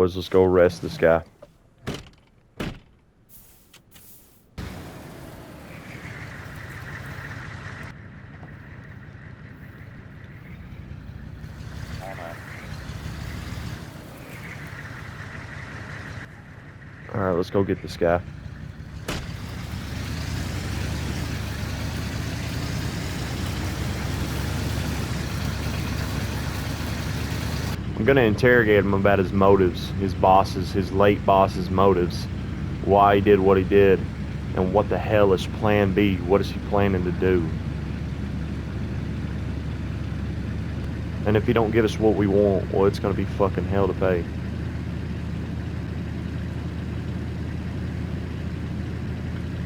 boys. Let's go arrest this guy. Alright, let's go get this guy. I'm gonna interrogate him about his motives, his late boss's motives, why he did what he did, and what the hell is plan B? What is he planning to do? And if he don't get us what we want, well, it's gonna be fucking hell to pay.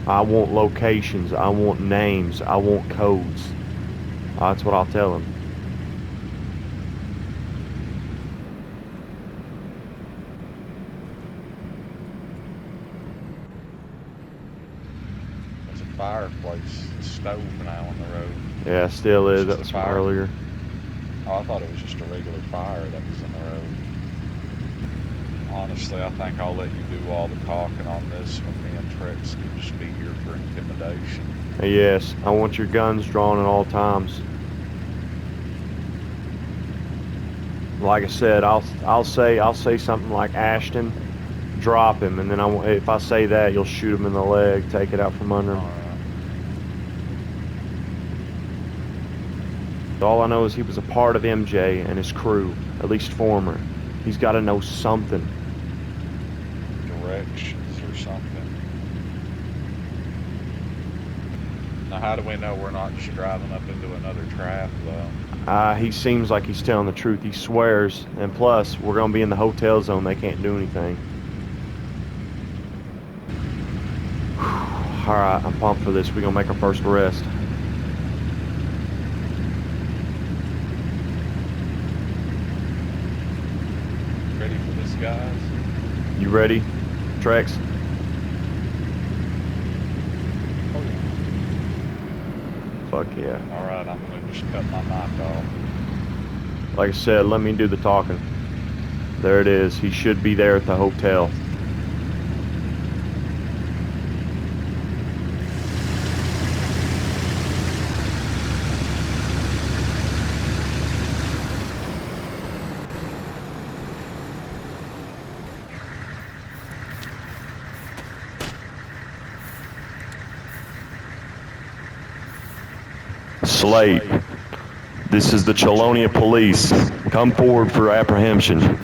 I want locations, I want names, I want codes. That's what I'll tell him. There's a fireplace, stove now on the road. Yeah, still is. That was from earlier. Oh, I thought it was just a regular fire that was in the road. Honestly, I think I'll let you do all the talking on this when me and Trex can just be here for intimidation. Yes, I want your guns drawn at all times. Like I said, I'll say something like Ashton, drop him, and then if I say that, you'll shoot him in the leg, take it out from under him. All I know is he was a part of MJ and his crew, at least former. He's got to know something. Directions or something. Now, how do we know we're not just driving up into another trap, though? He seems like he's telling the truth. He swears, and plus, we're gonna be in the hotel zone. They can't do anything. All right, I'm pumped for this. We're gonna make our first arrest. Ready for this, guys? You ready, Trex? Oh, yeah. Fuck yeah. Alright, I'm gonna just cut my mic off. Like I said, let me do the talking. There it is. He should be there at the hotel. Slate, this is the Chelonia Police. Come forward for apprehension.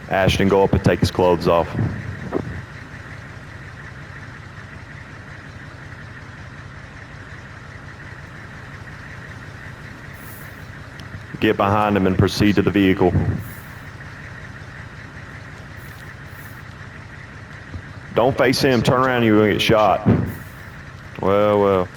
Ashton, go up and take his clothes off. Get behind him and proceed to the vehicle. Don't face him. Turn around, you're gonna get shot. Well, well.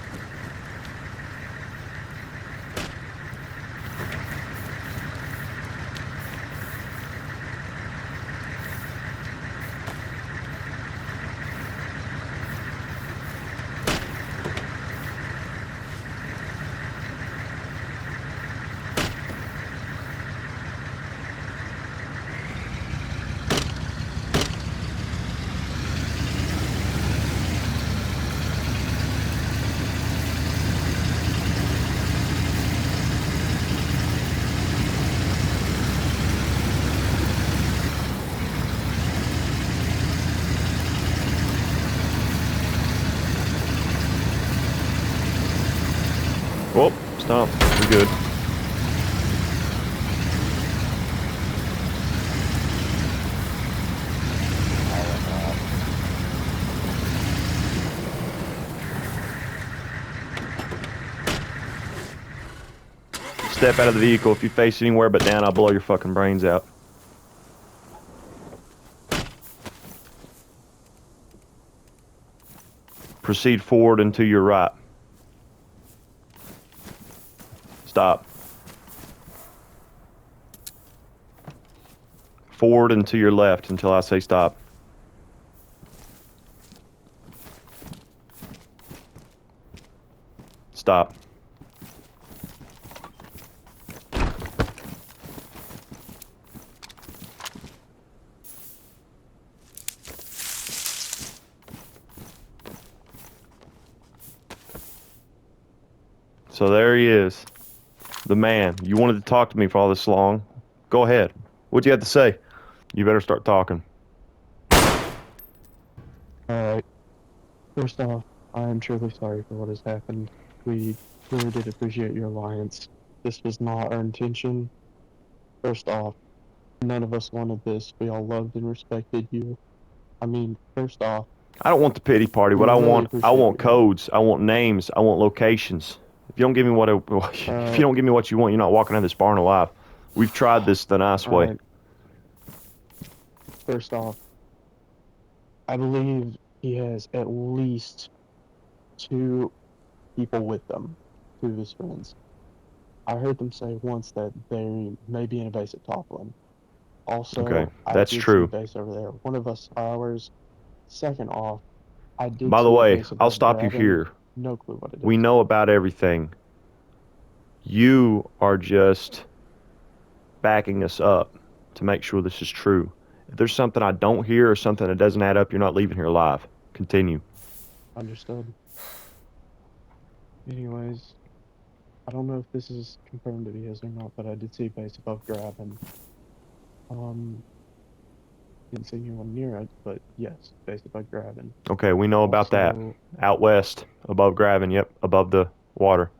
Whoop, stop. We're good. Step out of the vehicle. If you face anywhere but down, I'll blow your fucking brains out. Proceed forward and to your right. Stop. forward and to your left until I say stop. Stop. So there he is. The man. You wanted to talk to me for all this long. Go ahead. What'd you have to say? You better start talking. Alright, first off, I am truly sorry for what has happened. We really did appreciate your alliance. This was not our intention. First off, none of us wanted this. We all loved and respected you. I mean, first off, I don't want the pity party. we What really I appreciate want your help. codes. I want names. I want locations. If you don't give me what if you don't give me what you want, you're not walking out of this barn alive. We've tried this the nice way. Alright, first off, I believe he has at least two people with them, two of his friends. I heard them say once that they may be in a base at Toplin. Okay, Also, I that's did see a true. base over there. One of us saw ours. Second off, I did By the see a way, base I'll above stop you Graben. here. No clue what it We is. know about everything. You are just backing us up to make sure this is true. If there's something I don't hear or something that doesn't add up, you're not leaving here alive. Continue. Understood. Anyways, I don't know if this is confirmed to be his or not, but I did see a base above Graben. Um, didn't see anyone near it, but yes, base above Graben. Okay, we know about that. Also, Out west, above Graven, yep, above the water.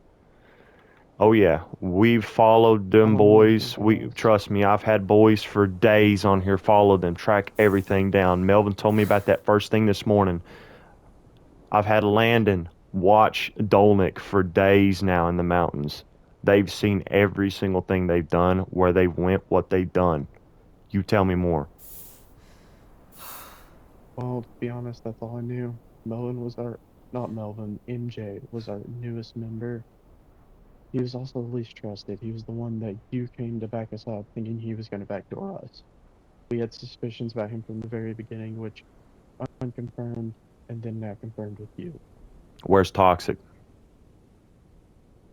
Oh yeah, we've followed I them don't know if you boys. We guys, trust me, I've had boys for days on here follow them, track everything down. Melvin told me about that first thing this morning. I've had Landon watch Dolnick for days now in the mountains. They've seen every single thing they've done, where they went, what they've done. You tell me more. well, to be honest, that's all I knew. Melvin was our, not Melvin, MJ was our newest member. He was also the least trusted. He was the one that you came to back us up, thinking he was going to backdoor us. We had suspicions about him from the very beginning, which unconfirmed and then now confirmed with you. Where's Toxic?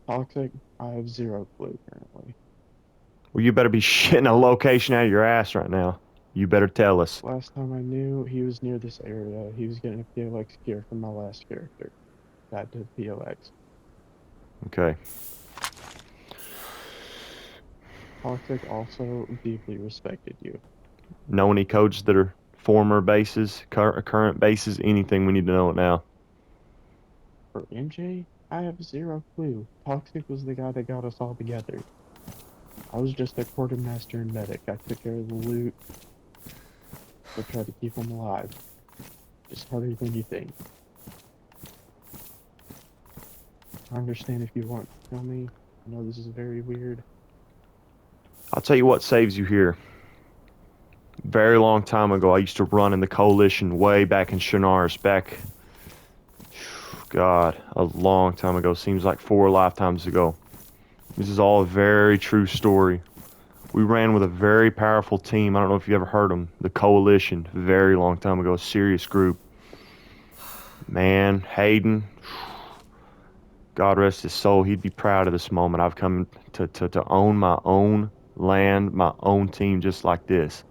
Toxic, I have zero clue currently. Well, you better be shitting a location out of your ass right now. You better tell us. Last time I knew, he was near this area. He was getting a POX gear from my last character. Got to POX. Okay. Toxic also deeply respected you. Know any codes that are former bases, current bases, anything we need to know it now. For MJ, I have zero clue. Toxic was the guy that got us all together. I was just a quartermaster and medic. I took care of the loot, but tried to keep him alive. Just harder than you think. I understand if you want to tell me. I know this is very weird. I'll tell you what saves you here. Very long time ago, I used to run in the coalition way back in Shinars, back, God, a long time ago. Seems like 4 lifetimes ago. This is all a very true story. We ran with a very powerful team. I don't know if you ever heard them. The Coalition, very long time ago, a serious group. Man, Hayden, God rest his soul, he'd be proud of this moment. I've come to own my own land, my own team just like this.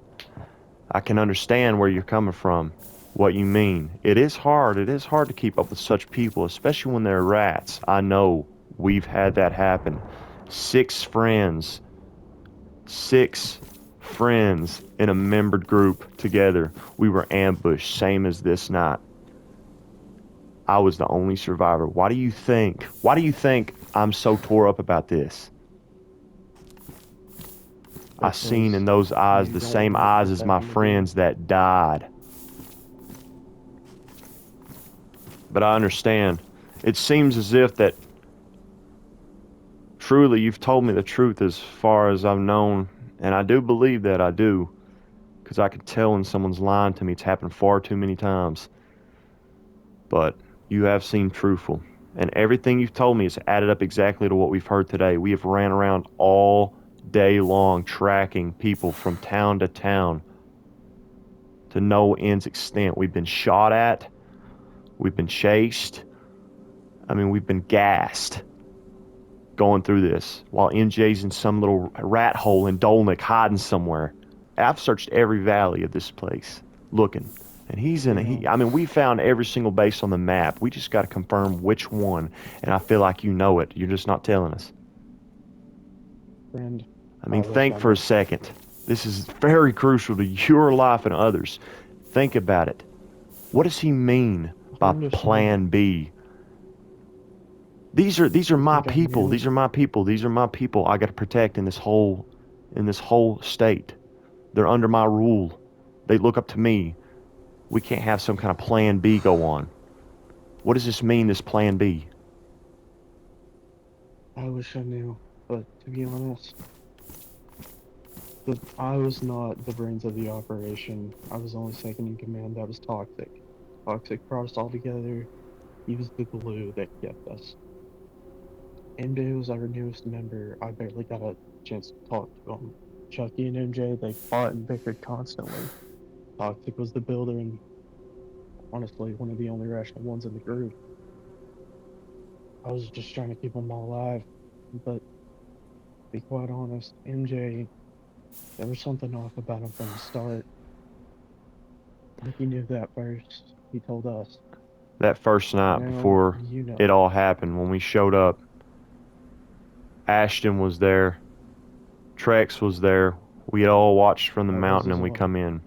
I can understand where you're coming from, what you mean. It is hard. It is hard to keep up with such people, especially when they're rats. I know. We've had that happen. 6 friends. 6 friends in a membered group together. We were ambushed, same as this night. I was the only survivor. Why do you think? Why do you think I'm so tore up about this? I seen in Because those eyes you the don't same want eyes this as my happen again. friends that died. But I understand. It seems as if that truly you've told me the truth as far as I've known, and I do believe that I do, because I can tell when someone's lying to me. It's happened far too many times. But you have seemed truthful, and everything you've told me has added up exactly to what we've heard today. We have ran around all day long tracking people from town to town, to no end's extent. We've been shot at. We've been chased. I mean, we've been gassed going through this while MJ's in some little rat hole in Dolnik hiding somewhere. I've searched every valley of this place looking. And he's in I mean, we found every single base on the map. We just got to confirm which one. And I feel like you know it. You're just not telling us. Friend, I mean, I wish think I for a knew. second. This is very crucial to your life and others. Think about it. What does he mean by You understand? Plan B? These are You my think I'm people. merely These are my people. These are my people I got to protect in this whole state. They're under my rule. They look up to me. We can't have some kind of Plan B go on. What does this mean, this Plan B? I wish I knew, but to be honest, I was not the brains of the operation. I was only second in command. That was Toxic. Toxic brought us all together. He was the glue that kept us. MJ was our newest member. I barely got a chance to talk to him. Chucky and MJ, they fought and bickered constantly. Toxic was the builder and honestly one of the only rational ones in the group. I was just trying to keep them all alive. But to be quite honest, MJ, there was something off about him from the start. I think he knew that first. He told us. That first night Now before you it know. all happened, when we showed up, Ashton was there, Trex was there. We had all watched from the I was mountain as and we well. come in.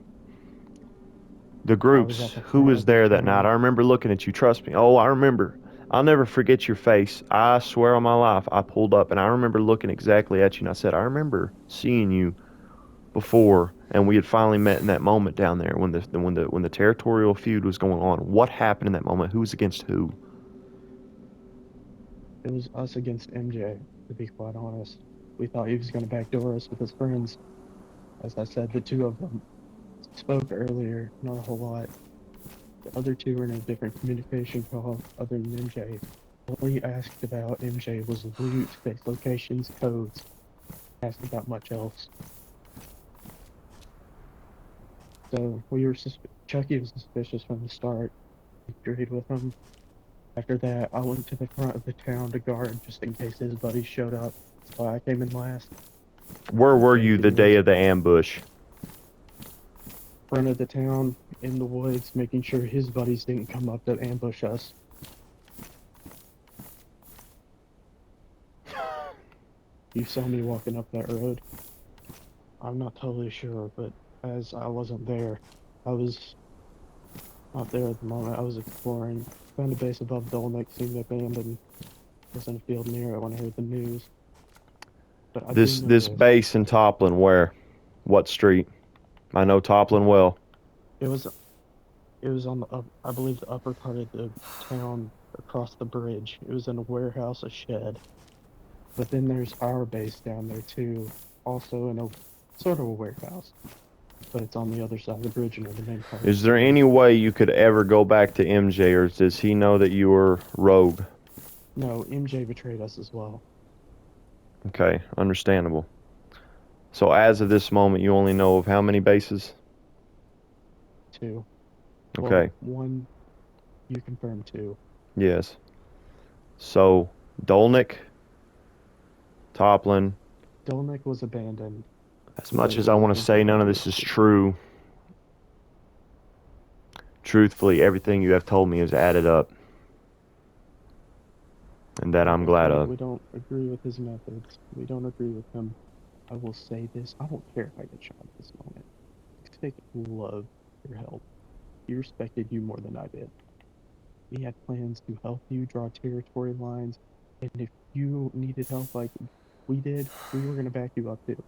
The I was at groups, the who front was of the there that night? town. I remember looking at you. Trust me. Oh, I remember. I'll never forget your face. I swear on my life, I pulled up and I remember looking exactly at you and I said, I remember seeing you before, and we had finally met in that moment down there when the territorial feud was going on. What happened in that moment? Who was against who? It was us against MJ, to be quite honest. We thought he was going to backdoor us with his friends. As I said, the two of them spoke earlier, not a whole lot. The other two were in a different communication call other than MJ. All he asked about MJ was loot, base locations, codes. Asked about much else. So we were Chucky was suspicious from the start. We agreed with him. After that, I went to the front of the town to guard just in case his buddies showed up. That's why I came in last. Where were you the JP day was of the ambush? front of the town in the woods, making sure his buddies didn't come up to ambush us. You saw me walking up that road. I'm not totally sure, but as I wasn't there, I was not there at the moment. I was exploring. Found a base above Dolnik, seemed abandoned. Was in a field near it when I heard the news. But I do know This this. base in Toplin, where? What street? I know Toplin well. It was it was on the I believe the upper part of the town across the bridge. It was in a warehouse, a shed. But then there's our base down there too, also in a sort of a warehouse. But it's on the other side of the bridge near the main part of Is the there city. any way you could ever go back to MJ, or does he know that you were rogue? No, MJ betrayed us as well. Okay, understandable. So as of this moment, you only know of how many bases? Two. Well, Okay, one you confirmed two. yes. So Dolnik, Toplin. Dolnik was abandoned. As But much it as I was want to say none of this is true, truthfully, everything you have told me is added up, and that Like I'm I glad said, of. we don't agree with his methods. We don't agree with him. I will say this. I don't care if I get shot at this moment. Stick loved your help. He respected you more than I did. We had plans to help you draw territory lines, and if you needed help like we did, we were going to back you up too.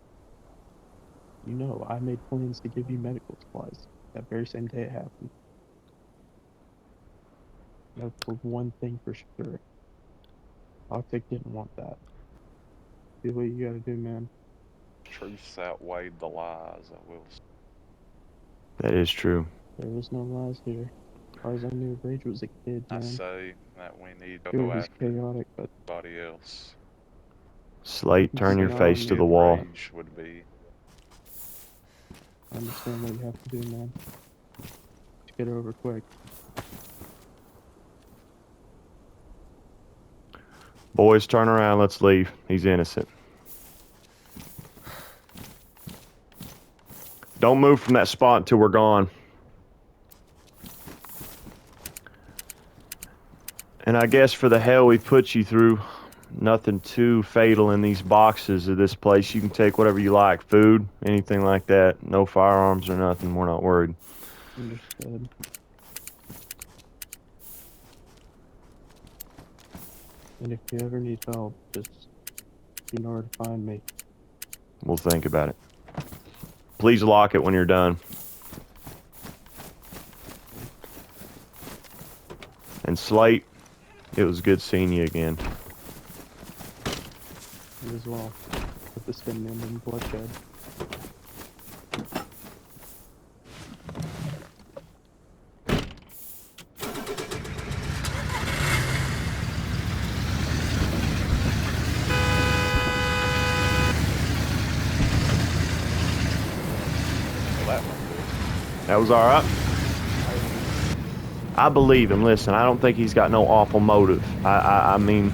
You know, I made plans to give you medical supplies that very same day it happened. That's for one thing for sure. Toxic didn't want that. Do what you gotta do, man. Truths outweighed the lies, I will say. That is true. There was no lies here. As far as I knew, Rage was a kid, I man. say that we need to Sure, go he's after chaotic, but everybody else. Slate, he's turn your See what not. face to the Kid wall. Rage would be. I understand what you have to do, man. get it over quick. Boys, turn around. Let's leave. He's innocent. Don't move from that spot until we're gone. And I guess for the hell we put you through, nothing too fatal in these boxes of this place. You can take whatever you like. Food, anything like that. No firearms or nothing. We're not worried. Understood. And if you ever need help, just you know where to find me. We'll think about it. Please lock it when you're done. And Slate, it was good seeing you again. You as well. But this didn't end in bloodshed. Well, that went good. That was all right. I believe him. Listen, I don't think he's got no awful motive. I mean,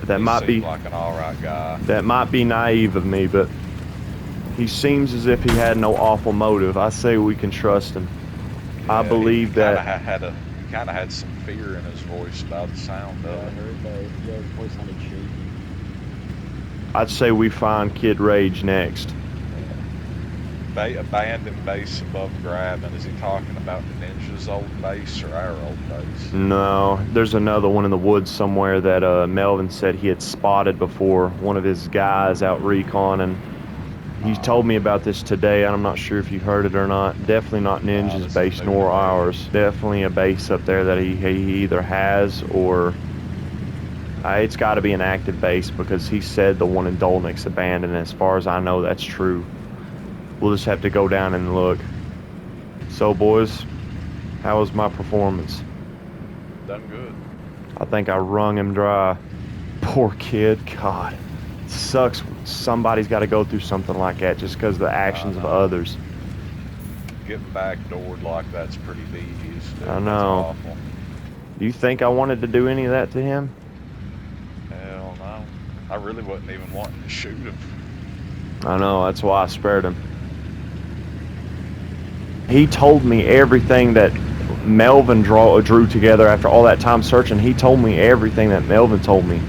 that He might be seemed like an alright guy. that might be naive of me, but he seems as if he had no awful motive. I say we can trust him. I believe he that. He kind of had some fear in his voice by the sound Yeah, I of it. heard that. Yeah, his voice sounded shaky. I'd say we find Kid Rage next. Abandoned base above Graben. Is he talking about the Ninja's old base or our old base? No, there's another one in the woods somewhere that Melvin said he had spotted before. One of his guys out reconning. He told me about this today, and I'm not sure if you heard it or not. Definitely not Ninja's this base is nor new. ours. Definitely a base up there that he either has or it's got to be an active base because he said the one in Dolnick's abandoned. As far as I know, that's true. We'll just have to go down and look. So, boys, how was my performance? Done good. I think I wrung him dry. Poor kid. God. It sucks. Somebody's got to go through something like that just because of the actions of know. others. Getting backdoored like that's pretty devious. Dude. I That's know. awful. Do you think I wanted to do any of that to him? Hell no. I really wasn't even wanting to shoot him. I know. That's why I spared him. He told me everything that Melvin drew together after all that time searching. He told me everything that Melvin told me.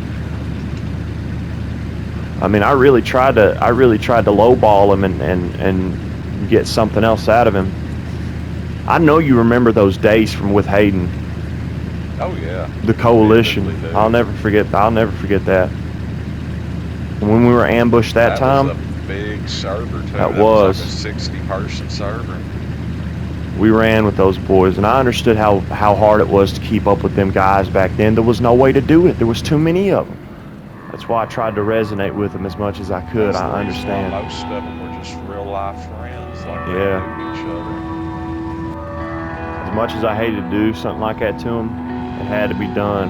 I mean, I really tried to lowball him and get something else out of him. I know you remember those days from with Hayden, Oh yeah. the coalition. Vividly do. I'll never forget that. When we were ambushed that time, was a big server too. That was was. like a 60-person server. we ran with those boys, and I understood how hard it was to keep up with them guys back then. There was no way to do it. There was too many of them. That's why I tried to resonate with them as much as I could. That's the I reason why understand. most of them were just real life friends, like they Yeah. knew each other. As much as I hated to do something like that to them, it had to be done.